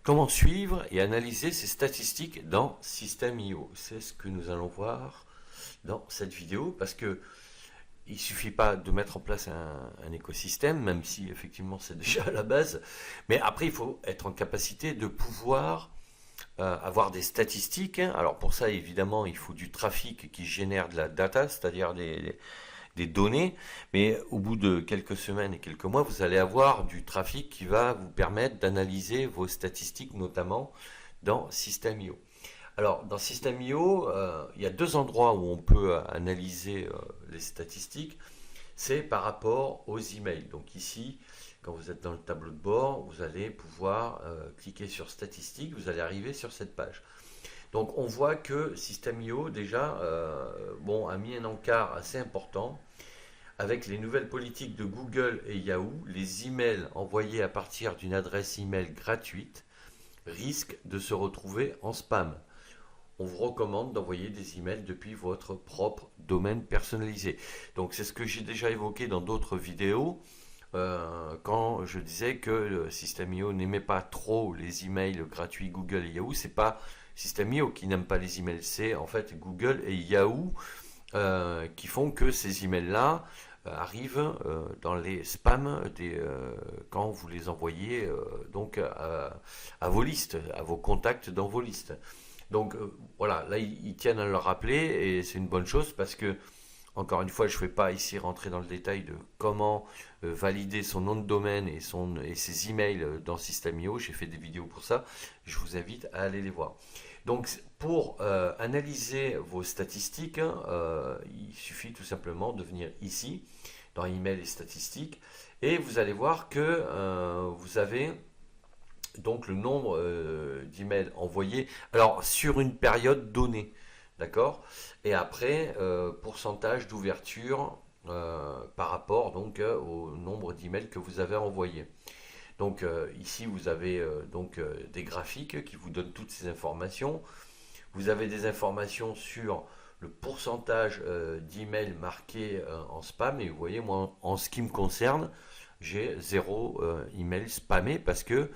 Comment suivre et analyser ces statistiques dans System.io? C'est ce que nous allons voir dans cette vidéo parce que il suffit pas de mettre en place un écosystème, même si effectivement c'est déjà à la base, mais après il faut être en capacité de pouvoir avoir des statistiques. Alors pour ça évidemment il faut du trafic qui génère de la data, c'est-à-dire des données, mais au bout de quelques semaines et quelques mois, vous allez avoir du trafic qui va vous permettre d'analyser vos statistiques, notamment dans System.io. Alors, dans System.io, il y a deux endroits où on peut analyser les statistiques. C'est par rapport aux emails. Donc ici, quand vous êtes dans le tableau de bord, vous allez pouvoir cliquer sur statistiques, vous allez arriver sur cette page. Donc on voit que System.io déjà a mis un encart assez important avec les nouvelles politiques de Google et Yahoo. Les emails envoyés à partir d'une adresse email gratuite risquent de se retrouver en spam. On vous recommande d'envoyer des emails depuis votre propre domaine personnalisé. Donc c'est ce que j'ai déjà évoqué dans d'autres vidéos. Quand je disais que System.io n'aimait pas trop les emails gratuits Google et Yahoo, c'est pas System.io qui n'aime pas les emails, c'est en fait Google et Yahoo qui font que ces emails-là arrivent dans les spams quand vous les envoyez donc à vos listes, à vos contacts dans vos listes. Donc voilà, là ils tiennent à le rappeler et c'est une bonne chose parce que encore une fois, je ne vais pas ici rentrer dans le détail de comment valider son nom de domaine et ses emails dans System.io. J'ai fait des vidéos pour ça. Je vous invite à aller les voir. Donc, pour analyser vos statistiques, il suffit tout simplement de venir ici, dans Email et statistiques, et vous allez voir que vous avez donc le nombre d'emails envoyés. Alors, sur une période donnée. D'accord. Et après, pourcentage d'ouverture par rapport donc au nombre d'emails que vous avez envoyés. Donc ici, vous avez des graphiques qui vous donnent toutes ces informations. Vous avez des informations sur le pourcentage d'emails marqués en spam. Et vous voyez, moi, en ce qui me concerne, j'ai zéro email spammé parce que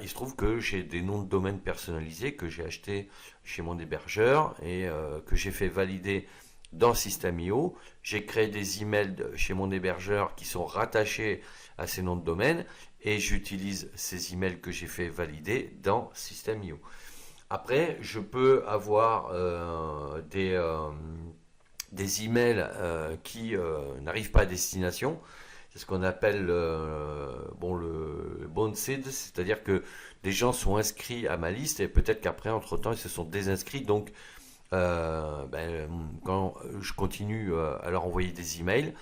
il se trouve que j'ai des noms de domaine personnalisés que j'ai achetés chez mon hébergeur et que j'ai fait valider dans System.io. J'ai créé des emails chez mon hébergeur qui sont rattachés à ces noms de domaine et j'utilise ces emails que j'ai fait valider dans System.io. Après, je peux avoir des emails qui n'arrivent pas à destination. C'est ce qu'on appelle le bounced, c'est-à-dire que des gens sont inscrits à ma liste et peut-être qu'après, entre-temps, ils se sont désinscrits. Donc, quand je continue à leur envoyer des emails,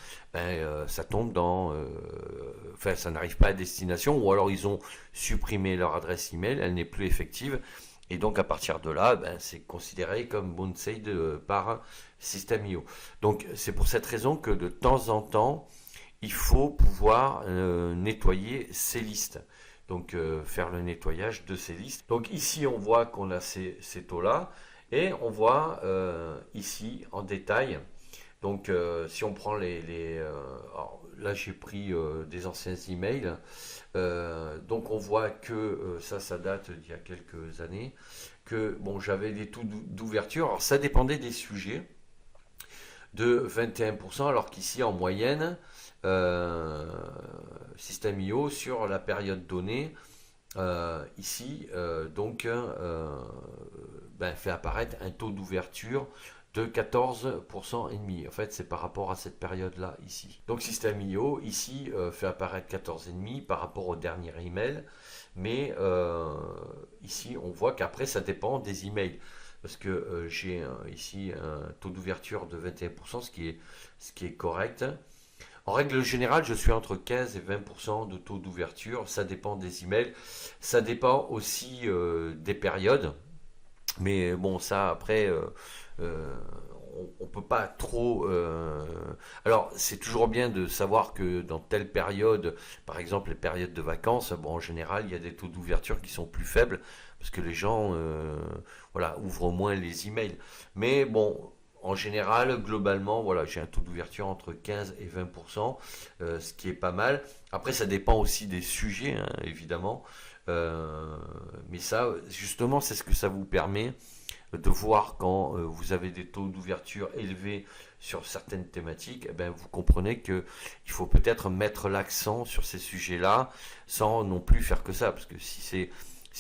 ça tombe enfin, ça n'arrive pas à destination, ou alors ils ont supprimé leur adresse email, elle n'est plus effective. Et donc à partir de là, c'est considéré comme bounced par System.io. Donc c'est pour cette raison que de temps en temps, il faut pouvoir nettoyer ces listes. Donc faire le nettoyage de ces listes. Donc ici on voit qu'on a ces taux-là et on voit ici en détail. Donc si on prend alors, là j'ai pris des anciens emails. Donc on voit que ça date d'il y a quelques années. Que bon, j'avais des taux d'ouverture. Alors ça dépendait des sujets de 21%, alors qu'ici en moyenne, System.io sur la période donnée, ici fait apparaître un taux d'ouverture de 14% et demi. En fait, c'est par rapport à cette période-là ici. Donc System.io ici fait apparaître 14,5 par rapport au dernier email, mais ici on voit qu'après ça dépend des emails. Parce que j'ai ici un taux d'ouverture de 21%, ce qui est correct. En règle générale, je suis entre 15 et 20% de taux d'ouverture. Ça dépend des emails. Ça dépend aussi des périodes. Mais bon, ça après, on peut pas trop. Alors, c'est toujours bien de savoir que dans telle période, par exemple les périodes de vacances, bon, en général, il y a des taux d'ouverture qui sont plus faibles parce que les gens, ouvrent moins les emails. Mais bon, en général, globalement, voilà, j'ai un taux d'ouverture entre 15 et 20%, ce qui est pas mal. Après, ça dépend aussi des sujets, hein, évidemment. Euh, mais ça, justement, c'est ce que ça vous permet de voir quand vous avez des taux d'ouverture élevés sur certaines thématiques, eh ben, vous comprenez que il faut peut-être mettre l'accent sur ces sujets-là sans non plus faire que ça, parce que si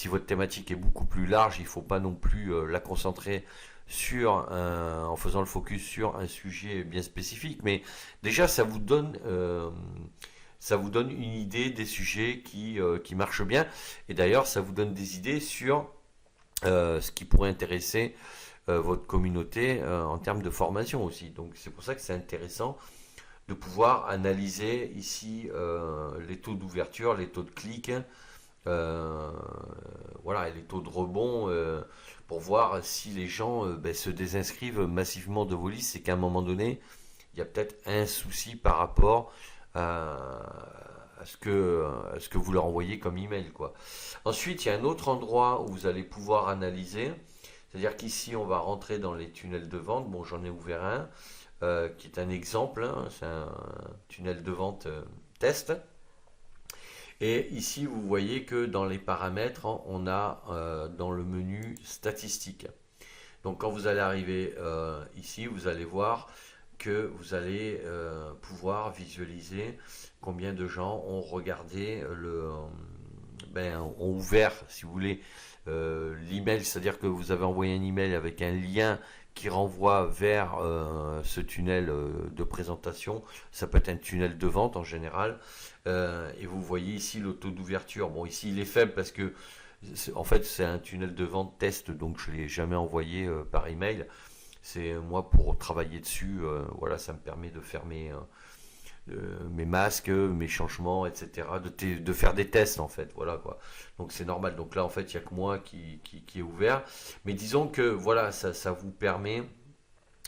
votre thématique est beaucoup plus large, il ne faut pas non plus la concentrer en faisant le focus sur un sujet bien spécifique, mais déjà ça vous donne une idée des sujets qui marchent bien, et d'ailleurs ça vous donne des idées sur ce qui pourrait intéresser votre communauté en termes de formation aussi. Donc c'est pour ça que c'est intéressant de pouvoir analyser ici les taux d'ouverture, les taux de clic, euh, voilà, et les taux de rebond pour voir si les gens se désinscrivent massivement de vos listes. C'est qu'à un moment donné, il y a peut-être un souci par rapport à ce que vous leur envoyez comme email, quoi. Ensuite, il y a un autre endroit où vous allez pouvoir analyser. C'est-à-dire qu'ici, on va rentrer dans les tunnels de vente. Bon, j'en ai ouvert un qui est un exemple, hein. C'est un tunnel de vente test. Et ici, vous voyez que dans les paramètres, hein, on a dans le menu statistiques. Donc, quand vous allez arriver ici, vous allez voir que vous allez pouvoir visualiser combien de gens ont regardé ont ouvert, si vous voulez, l'email, c'est-à-dire que vous avez envoyé un email avec un lien qui renvoie vers ce tunnel de présentation. Ça peut être un tunnel de vente en général. Et vous voyez ici le taux d'ouverture. Bon, ici il est faible parce que en fait c'est un tunnel de vente test, donc je ne l'ai jamais envoyé par email. C'est moi pour travailler dessus. Voilà, ça me permet de faire mes masques, mes changements, etc. De faire des tests en fait, voilà quoi. Donc c'est normal. Donc là en fait il n'y a que moi qui est ouvert. Mais disons que voilà, ça vous permet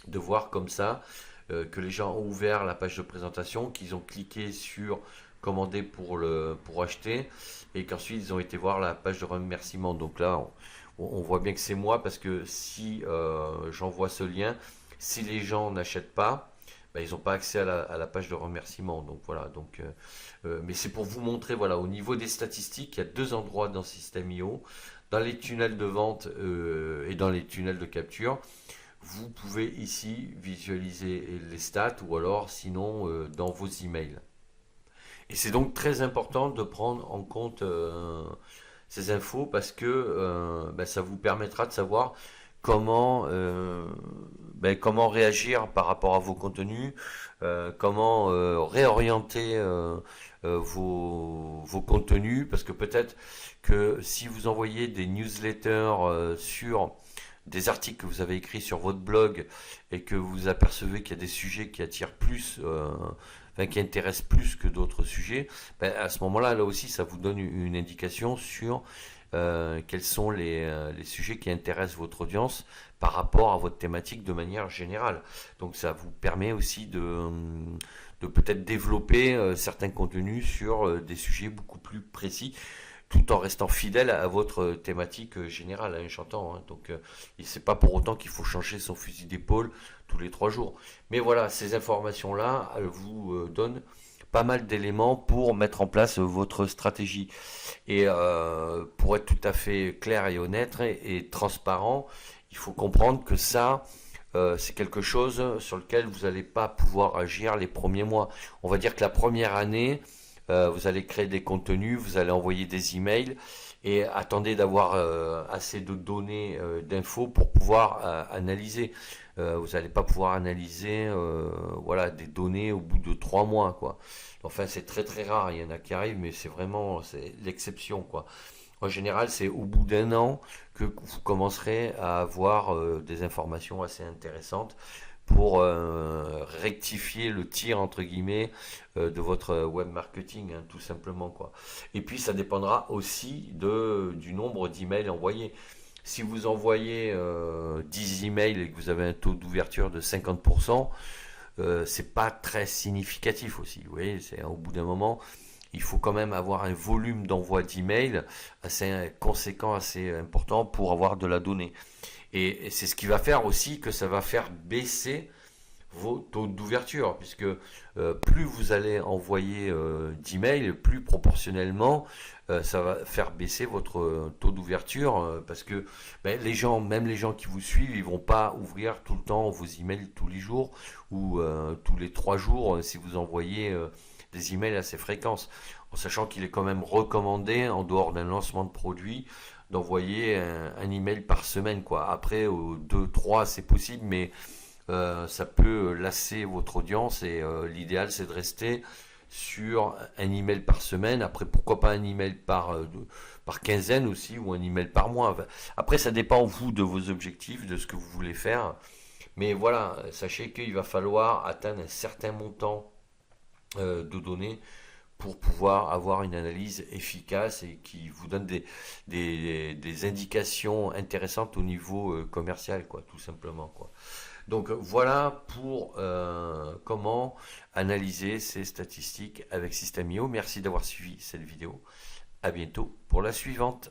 de voir comme ça que les gens ont ouvert la page de présentation, qu'ils ont cliqué sur commander pour acheter et qu'ensuite ils ont été voir la page de remerciement. Donc là on voit bien que c'est moi parce que si j'envoie ce lien, si les gens n'achètent pas, ben, ils n'ont pas accès à la page de remerciement. Donc voilà. Mais c'est pour vous montrer, voilà, au niveau des statistiques, il y a deux endroits dans System.io, dans les tunnels de vente et dans les tunnels de capture. Vous pouvez ici visualiser les stats ou alors sinon dans vos emails. Et c'est donc très important de prendre en compte ces infos parce que ça vous permettra de savoir comment réagir par rapport à vos contenus, comment réorienter vos contenus, parce que peut-être que si vous envoyez des newsletters sur des articles que vous avez écrits sur votre blog et que vous apercevez qu'il y a des sujets qui attirent plus, qui intéressent plus que d'autres sujets, à ce moment-là, là aussi, ça vous donne une indication sur quels sont les sujets qui intéressent votre audience par rapport à votre thématique de manière générale. Donc ça vous permet aussi de peut-être développer certains contenus sur des sujets beaucoup plus précis tout en restant fidèle à votre thématique générale, hein, j'entends. Hein. Donc, c'est pas pour autant qu'il faut changer son fusil d'épaule tous les 3 jours. Mais voilà, ces informations-là, elles vous donnent pas mal d'éléments pour mettre en place votre stratégie. Et pour être tout à fait clair et honnête et transparent, il faut comprendre que ça, c'est quelque chose sur lequel vous n'allez pas pouvoir agir les premiers mois. On va dire que la première année, vous allez créer des contenus, vous allez envoyer des emails et attendez d'avoir assez de données, d'infos pour pouvoir analyser. Vous n'allez pas pouvoir analyser voilà, des données au bout de 3 mois, quoi. Enfin, c'est très très rare, il y en a qui arrivent, mais c'est l'exception, quoi. En général, c'est au bout d'1 an que vous commencerez à avoir des informations assez intéressantes pour rectifier le tir entre guillemets de votre web marketing, hein, tout simplement quoi. Et puis ça dépendra aussi du nombre d'emails envoyés. Si vous envoyez 10 emails et que vous avez un taux d'ouverture de 50%, c'est pas très significatif aussi. Vous voyez, c'est au bout d'un moment, il faut quand même avoir un volume d'envoi d'email assez conséquent, assez important pour avoir de la donnée. Et c'est ce qui va faire aussi que ça va faire baisser vos taux d'ouverture, puisque plus vous allez envoyer d'emails, plus proportionnellement ça va faire baisser votre taux d'ouverture, parce que ben, les gens, même les gens qui vous suivent, ils vont pas ouvrir tout le temps vos emails tous les jours ou tous les 3 jours si vous envoyez des emails à ces fréquences, en sachant qu'il est quand même recommandé, en dehors d'un lancement de produit, d'envoyer un email par semaine, quoi. Après, 2, 3, c'est possible, mais ça peut lasser votre audience et l'idéal c'est de rester sur un email par semaine. Après, pourquoi pas un email par quinzaine aussi ou un email par mois. Enfin, après, ça dépend vous de vos objectifs, de ce que vous voulez faire. Mais voilà, sachez qu'il va falloir atteindre un certain montant de données pour pouvoir avoir une analyse efficace et qui vous donne des indications intéressantes au niveau commercial, quoi, tout simplement, quoi. Donc voilà pour comment analyser ces statistiques avec System.io. Merci d'avoir suivi cette vidéo. À bientôt pour la suivante.